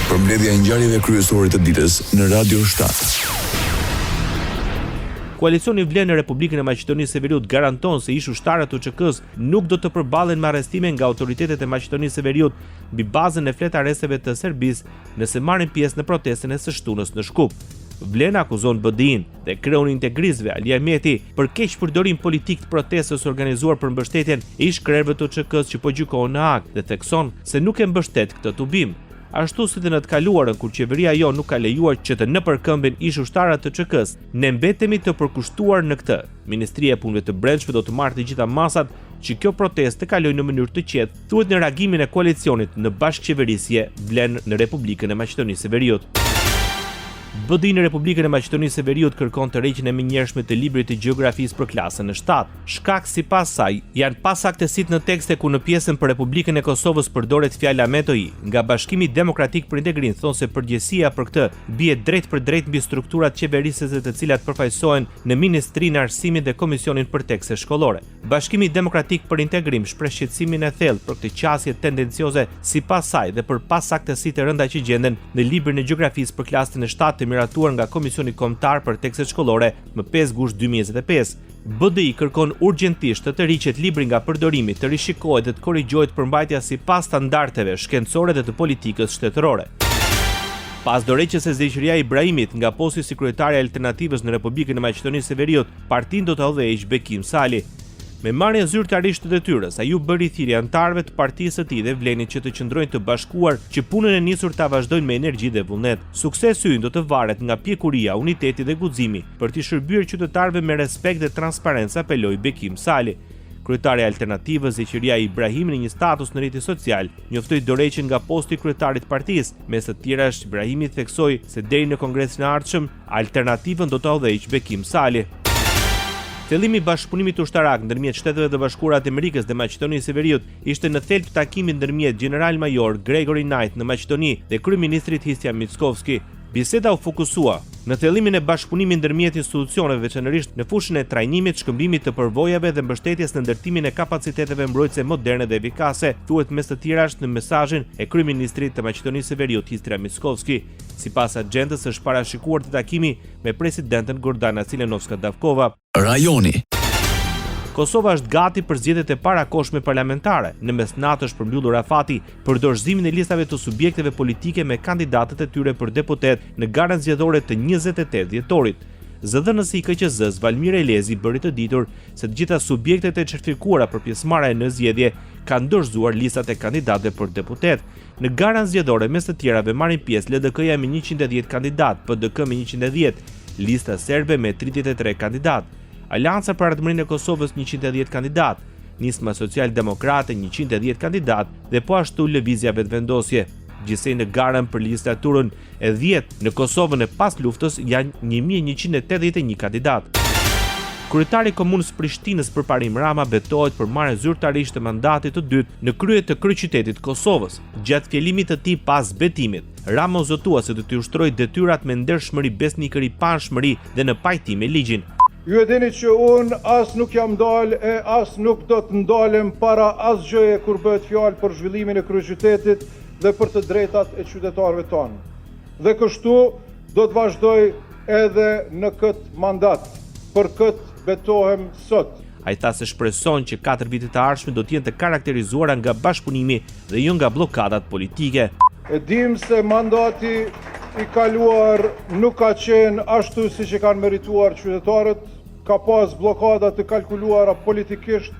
Përmbledhja e ngjarjeve kryesore të ditës në Radio 7. Koalicioni Vlen në Republikën e Maqedonisë së Veriut garanton se ish ushtarët të UÇK-s nuk do të përballen me arrestime nga autoritetet e Maqedonisë së Veriut mbi bazën e fletë arresteve të Serbisë nëse marrin pjesë në protestën e së shtunës në Shkup. Vlen akuzon BDI-n dhe kreun integrizve Ali Ahmeti për keq përdorim politik të protestës organizuar për mbështetjen e ish krerëve të UÇK-s që po gjykohen në Hag dhe thekson se nuk e mbështet këtë tubim. Ashtu si dhe në të kaluarën kur qeveria jo nuk ka lejuar që të nëpërkëmbin ish ushtarët të UÇK-s, ne mbetemi të përkushtuar në këtë. Ministria e Punëve të Brendshme do të marrë të gjitha masat që kjo protestë të kalojë në mënyrë të qetë, thuhet në reagimin e koalicionit në bashkëqeverisje Vlen në Republikën e Maqedonisë së Veriut. BDI në Republikën e Maqedonisë së Veriut kërkon të rreqjen e menjëhershme të librit të gjeografisë për klasën e 7. Shkak sipas saj janë pasaktësitë në tekste ku në pjesën për Republikën e Kosovës përdoret fjala metoi. Nga Bashkimi Demokratik për Integrim thonë se përgjegjësia për këtë bie drejt për drejt mbi strukturat qeverisëse të cilat përfaqësohen në Ministrinë e Arsimit dhe Komisionin për Tekste Shkollore. Bashkimi Demokratik për Integrim shpreh shqetësimin e thellë për këtë qasje tendencioze sipas saj dhe për pasaktësitë e rënda që gjenden në librin e gjeografisë për klasën e 7 miratuar nga Komisioni Kombëtar për Tekstet Shkollore më 5 gusht 2025. BDI kërkon urgjentisht të riqet libri nga përdorimi, të rishikohet dhe të korrigjohet përmbajtja sipas standardeve shkencore dhe të politikës shtetërore. Pas dorëheqjes së Zeqëria Ibrahimit nga posti si kryetare alternativës në Republikën e Maqedonisë së Veriut, partinë do ta udhëheqë Bekim Sali. Me marrjen zyrtarisht të detyrës, ai u bëri thirrje anëtarëve të partisë së tij dhe Vlenit që të qëndrojnë të bashkuar që punën e nisur ta vazhdojnë me energji dhe vullnet. Suksesi ynë do të varet nga pjekuria, uniteti dhe guximi për të shërbyer qytetarëve me respekt dhe transparencë, apeloi Bekim Sali. Kryetari i Alternativës Zeqëria Ibrahim në një status në rrjetin social njoftoi dorëheqjen nga posti i kryetarit të partisë. Mes të tjerash, Ibrahimi theksoi se deri në kongresin e ardhshëm, Alternativën do ta udhëheqë Bekim Sali. Fillimi i bashkëpunimit ushtarak ndërmjet Shteteve të Bashkuara të Amerikës dhe Maqedonisë së Veriut ishte në thelb takimi ndërmjet General-Major Gregory Knight në Maqedoni dhe kryeministrit Hristijan Mickoski. Biseda u fokusua në thellimin e bashkëpunimit ndërmjet institucioneve, veçanërisht në fushën e trajnimit, shkëmbimit të përvojave dhe mbështetjes në ndërtimin e kapaciteteve mbrojtëse moderne dhe efikase, thuhet mes të tjerash në mesazhin e kryeministrit të Maqedonisë së Veriut Hristijan Mickoski. Sipas agjendës është parashikuar të takimi me presidenten Gordana Cilenovska-Davkova. Rajoni. Kosova është gati për zgjedhjet e parakohshme parlamentare. Në mesnatë është përmbyllur afati për dorëzimin e listave të subjekteve politike me kandidatët e tyre për deputet në garën zgjedhore të 28 dhjetorit. Zëdhënësi i KQZ-s Valmir Elezi bëri të ditur se të gjitha subjektet e certifikuara për pjesëmarrje në zgjedhje kanë dorëzuar listat e kandidatëve për deputet. Në garën zgjedhore mes të tjerave marrin pjesë LDK-ja me 110 kandidat, PDK me 110, lista serbe me 33 kandidat, Alianca për Ardhmërinë e Kosovës 110 kandidat, Nisma Social-Demokrate 110 kandidat dhe po ashtu Lëvizja Vetëvendosje. Gjithsej në garën për listaturën e 10 në Kosovën e pas luftës janë 1181 kandidat. Kryetari i Komunës Prishtinës Përparim Rama betohet për marrjen zyrtarisht të mandatit të dytë në krye të kryeqytetit Kosovës. Gjatë fjalimit të tij pas betimit, Rama u zotua se do t'i ushtrojë detyrat me ndershmëri, besnikëri, panshmëri dhe në pajtim me ligjin. Ju e dini që unë as nuk jam dalë e as nuk do të ndalem para asgjëje kur bëhet fjalë për zhvillimin e kryeqytetit dhe për të drejtat e qytetarëve tonë. Dhe kështu do të vazhdoj edhe në këtë mandat. Për këtë betohem sot. Ai tha se shpreson që 4 vitet të ardhshme do të jenë të karakterizuara nga bashkëpunimi dhe jo nga bllokadat politike. E dim se mandati i kaluar nuk ka qenë ashtu siç e kanë merituar qytetarët, ka pas bllokada të kalkuluara politikisht,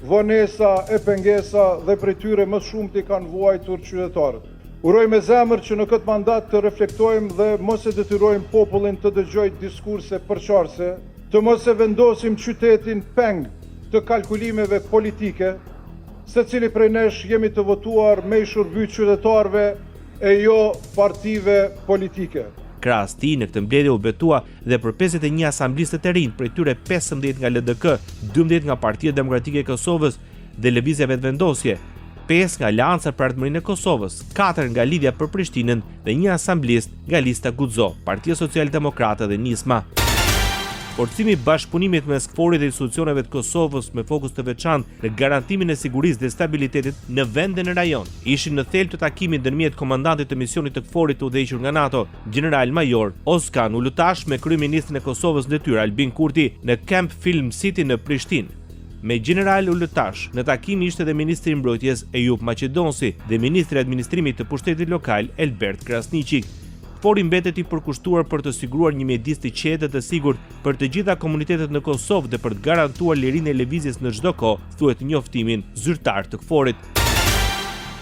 vonesa e pengesa dhe prej tyre më shumë të kanë vuajtur qytetarët. Uroj me zemër që në këtë mandat të reflektojmë dhe mos e detyrojmë popullin të dëgjojë diskurse përçarëse, të mos e vendosim qytetin peng të kalkulimeve politike, secili prej nesh jemi të votuar me i shërby qytetarëve e jo partive politike. Krahas tij në këtë mbledhje u betua dhe për 51 asamblistë të rinj, prej tyre 15 nga LDK, 12 nga Partia Demokratike e Kosovës dhe Lëvizja Vetëvendosje, 5 nga Alianca për Ardhmërinë e Kosovës, 4 nga Lidhja për Prishtinën dhe 1 asamblist nga lista Guxo, Partia Social-Demokrate dhe Nisma. Forcimi i bashkëpunimit mes KFOR-it dhe institucioneve të Kosovës me fokus të veçantë në garantimin e sigurisë dhe stabilitetit në vend dhe në rajon ishin në thelb të takimit ndërmjet komandantit të misionit të KFOR-it të udhëhequr nga NATO, General Major Ozkan Ulutash me kryeministrin e Kosovës në detyrë Albin Kurti në Camp Film City në Prishtinë. Me General Ulutash në takim ishte dhe ministri i mbrojtjes Ejub Maqedonsi dhe ministri i administrimit të pushtetit lokal Elbert Krasniqi. KFOR-i mbetet i përkushtuar për të siguruar një mjedis të qetë dhe të sigurt për të gjitha komunitetet në Kosovë dhe për të garantuar lirinë e lëvizjes në çdo kohë, thuhet njoftimin zyrtar të KFOR-it.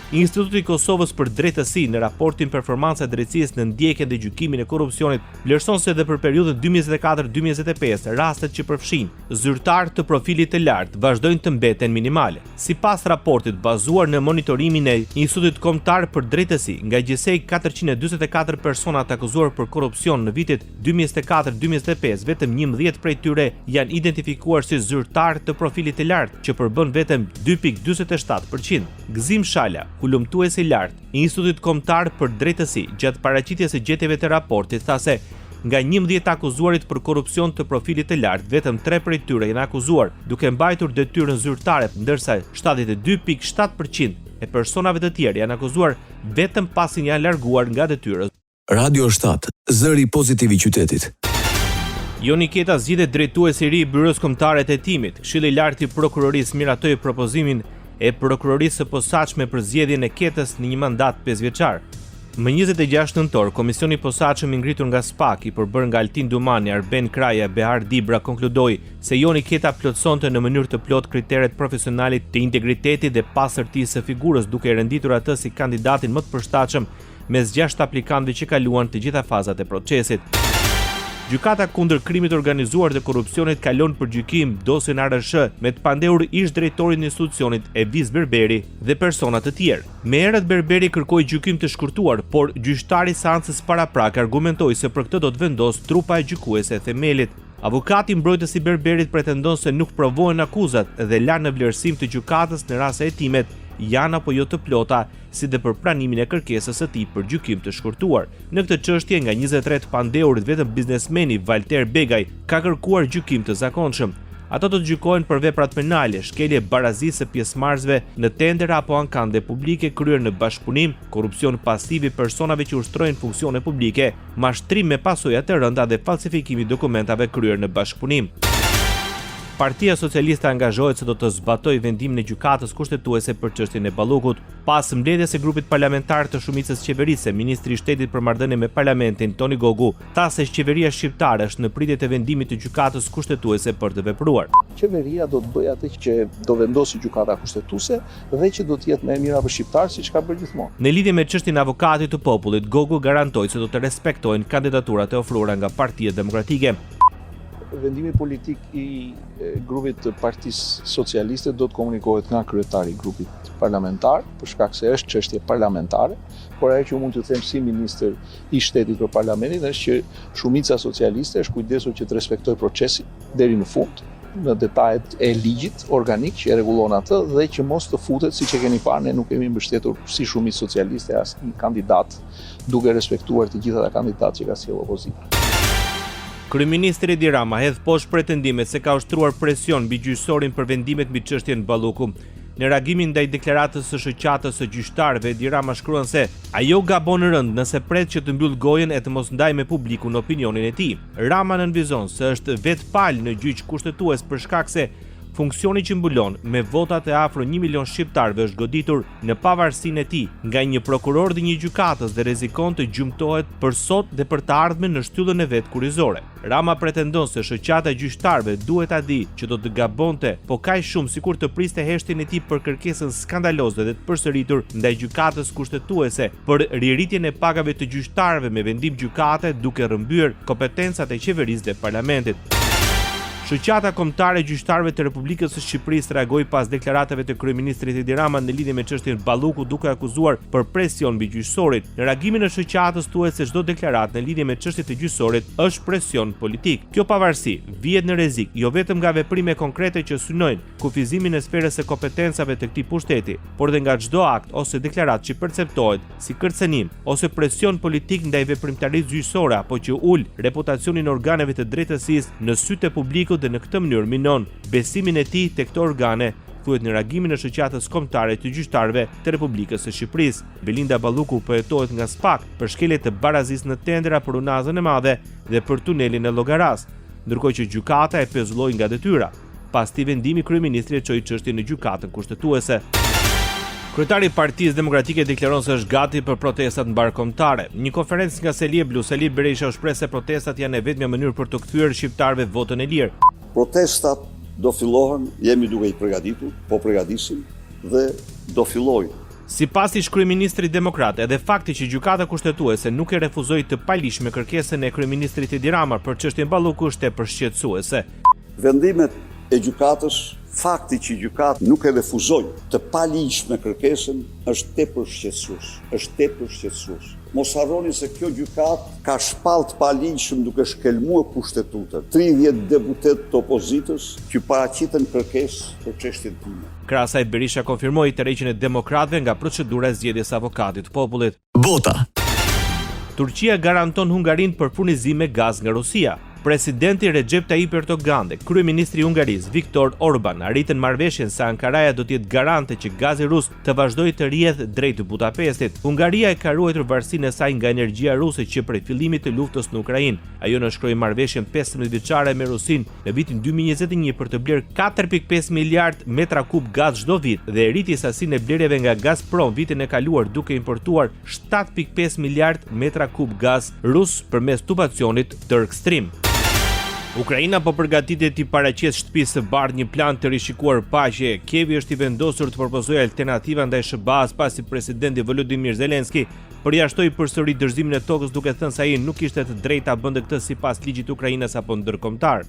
Instituti i Kosovës për Drejtësi në raportin performanca e drejtësisë në ndjekjen dhe gjykimin e korrupsionit vlerëson se edhe për periudhën 2024-2025 rastet që përfshin zyrtar të profilit të lartë vazhdojnë të mbeten minimale. Sipas raportit bazuar në monitorimin e Institutit Kombëtar për Drejtësi, nga gjysej 444 persona të akuzuar për korrupsion në vitet 2024-2025, vetëm 11 prej tyre janë identifikuar si zyrtar të profilit të lartë, që përbën vetëm 2.47%. Gzim Shala, hulumtuesi i lartë i Institutit Kombëtar për Drejtësi, gjatë paraqitjes së gjetjeve të raportit, tha se nga 11 akuzuarit për korrupsion të profilit të lartë, vetëm 3 prej tyre janë akuzuar duke mbajtur detyrën zyrtare, ndërsa 72.7% e personave të tjerë janë akuzuar vetëm pasi janë larguar nga detyra. Radio 7, zëri pozitiv i qytetit. Joni Keta zgjidhet drejtuesi i ri i Byros Kombëtare të Hetimit. Këshilli i lartë i prokurorisë miratoi propozimin e prokurorisë së posaçme për zgjedhjen e Ketës në një mandat 5 vjeçar. Më 26 nëntor, komisioni i posaçëm i ngritur nga SPAK i përbërë nga Altin Dumani, Arben Kraja, Behar Dibra konkludoi se Joni Keta plotësonte në mënyrë të plot kriteret profesionale të integritetit dhe pasërtisë së figurës, duke renditur atë si kandidatin më të përshtatshëm mes 6 aplikantëve që kaluan të gjitha fazat e procesit. Gjykata kundër krimit organizuar dhe korrupsionit kalon për gjykim dosjen ARSH me të pandehur ish drejtorin e institucionit Eviz Berberi dhe persona të tjerë. Me herët Berberi kërkoi gjykim të shkurtuar, por gjyqtari i seancës paraprak argumentoi se për këtë do të vendos trupa e gjykuese e themelit. Avokati mbrojtës i Berberit pretendon se nuk provohen akuzat dhe la në vlerësim të gjykatës në rast se hetimet janë apo jo të plota, si dhe për pranimin e kërkesës së tij për gjykim të shkurtuar. Në këtë çështje, nga 23 pandehurit, vetëm biznesmeni Valter Begaj ka kërkuar gjykim të zakonshëm. Ato do të gjykohen për veprat penale, shkelje barazisë së pjesëmarrësve në tendera apo ankande publike kryer në bashkëpunim, korrupsion pasiv i personave që ushtrojnë funksione publike, mashtrim me pasoja të rënda dhe falsifikimi i dokumentave kryer në bashkëpunim. Partia Socialiste angazhohet se do të zbatojë vendimin e gjykatës kushtetuese për çështjen e Ballukut. Pas mbledhjes së grupit parlamentar të shumicës qeverisë, ministri i Shtetit për marrëdhënie me Parlamentin Toni Gogu tha se qeveria shqiptare është në pritje të vendimit të gjykatës kushtetuese për të vepruar. Qeveria do të bëjë atë që do vendosë gjykata kushtetuese dhe që do të jetë më e mira për shqiptarë, siç ka bërë gjithmonë. Në lidhje me çështjen e avokatit të popullit, Gogu garantoi se do të respektojnë kandidaturat e ofruara nga Partia Demokratike. Vendimi politik i grupit të Partisë Socialiste do të komunikohet nga kryetari i grupit parlamentar, për shkak se është çështje parlamentare, por ajo që mund të them si ministër i Shtetit për Parlamentin është që shumica socialiste është kujdesur që të respektojë procesin deri në fund, në detajet e ligjit organik që e rregullon atë dhe që mos të futet, siç e keni parë, ne nuk kemi mbështetur si shumicë socialiste as një kandidat, duke respektuar të gjitha ata kandidatë që ka sjellë opozita. Kryeministri Edi Rama hedh poshtë pretendimet se ka ushtruar presion mbi gjyqësorin për vendimet mbi çështjen Balluku. Në reagimin ndaj deklaratës së shoqatës së gjyqtarëve, Edi Rama shkruan se ajo gabon rënd nëse pret që të mbyll gojen e të mos ndajë me publikun opinionin e tij. Rama nënvizon se është vetë palë në gjyq kushtetues për shkak se funksioni që mbulon me votat e afro 1 milion shqiptarëve është goditur në pavarësinë e tij nga një prokuror dhe një gjykatës dhe rrezikon të gjymtohet për sot dhe për të ardhmen në shtyllën e vet kurrizore. Rama pretendon se shoqata e gjyqtarëve duhet ta di që do të gabonte, po kaq shumë sikur të priste heshtjen e tij për kërkesën skandaloze dhe të përsëritur ndaj gjykatës kushtetuese për riritjen e pagave të gjyqtarëve me vendim gjykate duke rrëmbyer kompetencat e qeverisë dhe parlamentit. Shoqata Kombëtare e Gjyqtarëve të Republikës së Shqipërisë reagoi pas deklaratave të kryeministrit Edi Rama në lidhje me çështjen Balluku, duke akuzuar për presion mbi gjyqësorit. Në reagimin e shoqatës thuhet se çdo deklaratë në lidhje me çështjet e gjyqësorit është presion politik. Kjo pavarësi vihet në rrezik jo vetëm nga veprime konkrete që synojnë kufizimin e sferës së kompetencave të këtij pushteti, por edhe nga çdo akt ose deklaratë që perceptohet si kërcënim ose presion politik ndaj veprimtarisë gjyqësore apo që ul reputacionin e organeve të drejtësisë në sytë e publikut dhe në këtë mënyrë minon besimin e tij tek këto organe, thuhet në reagimin e shoqatës kombëtare të gjyqtarëve të Republikës së Shqipërisë. Belinda Balluku po hetohet nga SPAK për shkelje të barazisë në tendera për Unazën e Madhe dhe për tunelin e Llogaras, ndërkohë që gjykata e pezulloi nga detyra. Pas këtij vendimi, kryeministri e çoi çështjen në gjykatën kushtetuese. Kryetari i Partisë Demokratike deklaron se është gati për protestat mbarkombëtare. Një konferencë nga Selie Blu, Sali Berisha u shpreh se protestat janë e vetmja mënyrë për të kthyer shqiptarëve votën e lirë. Protestat do fillohen, jemi duke i përgatitur, po përgatisim dhe do fillojnë. Sipas ish kryeministrit demokrat, edhe fakti që gjykata kushtetuese nuk e refuzoi të palishme kërkesën e kryeministrit Edi Rama për çështjen Balluku është tepër shqetësuese. Vendimet e gjykatës, fakti që gjykata nuk e refuzoi të palishme kërkesën është tepër shqetësues. Mos harroni se kjo gjykatë ka shpalt palishëm duke shkelmuar kushtetutën. 30 deputet të opozitës që paraqiten kërkesë për çështjen time. Krahas asaj, Berisha konfirmoi tërheqjen e demokratëve nga procedura e zgjedhjes së avokatit të popullit. Bota. Turqia garanton Hungarinë për furnizim me gaz nga Rusia. Presidenti Recep Tayyip Erdogan dhe kryeministri i Hungarisë Viktor Orban arritën marrëveshjen se Ankaraja do të jetë garante që gazi rus të vazhdojë të rrjedhë drejt Budapestit. Hungaria e ka ruajtur varësinë e saj nga energjia ruse që prej fillimit të luftës në Ukrainë. Ajo nënshkroi marrëveshjen 15 vjeçare me Rusinë në vitin 2021 për të blerë 4.5 miliard metra kub gaz çdo vit dhe rriti sasinë e blerjeve nga Gazprom vitin e kaluar duke importuar 7.5 miliard metra kub gaz rus përmes tubacionit Turk Stream. Ukraina po përgatitet të paraqesë shtëpisë së bardhë një plan të rishikuar paqe. Kievi është i vendosur të propozojë alternativa ndaj SBA-s pasi presidenti Volodymyr Zelensky përjashtoi përsëri dorëzimin e tokës duke thënë se ai nuk kishte të drejta bënte këtë sipas ligjit të Ukrainës apo ndërkombëtar.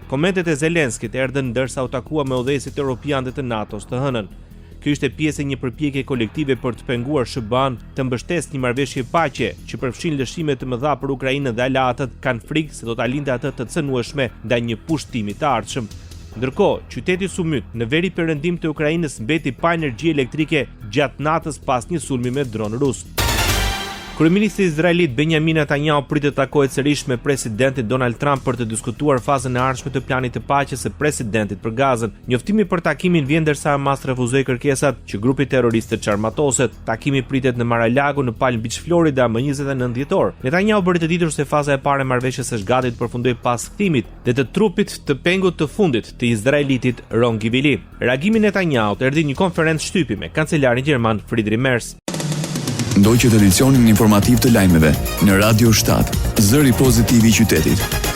Komentet e Zelenskit erdhën ndërsa u takua me udhëheqësit europianë të NATO-s të hënën. Kjo ishte pjesë e një përpjekje kolektive për të penguar SBA-n të mbështesë një marrëveshje paqe që përfshin lëshime të mëdha për Ukrainën dhe aleatët kanë frikë se do ta lindë atë të cënueshme ndaj një pushtimi të ardhshëm. Ndërkohë, qyteti Sumyt në veri perëndim të Ukrainës mbeti pa energji elektrike gjatë natës pas një sulmi me dron rus. Kryeministri izraelit Benjamin Netanyahu pritet të takohet sërish me presidentin Donald Trump për të diskutuar fazën e ardhshme të planit të paqes së presidentit për Gazën. Njoftimi për takimin vjen ndërsa Hamas refuzoi kërkesat që grupi terrorist të çarmatoset. Takimi pritet në Mar-a-Lago në Palm Beach, Florida më 29 dhjetor. Netanyahu bëri të ditur se faza e parë e marrëveshjes është gati të përfundojë pas kthimit dhe të trupit të pengut të fundit të izraelitit Ron Givili. Reagimi i Netanyahut erdhi një konferencë shtypi me kancelarin gjerman Friedrich Merz. Ndoqët edicionin informativ të lajmeve në Radio 7, zëri pozitiv i qytetit.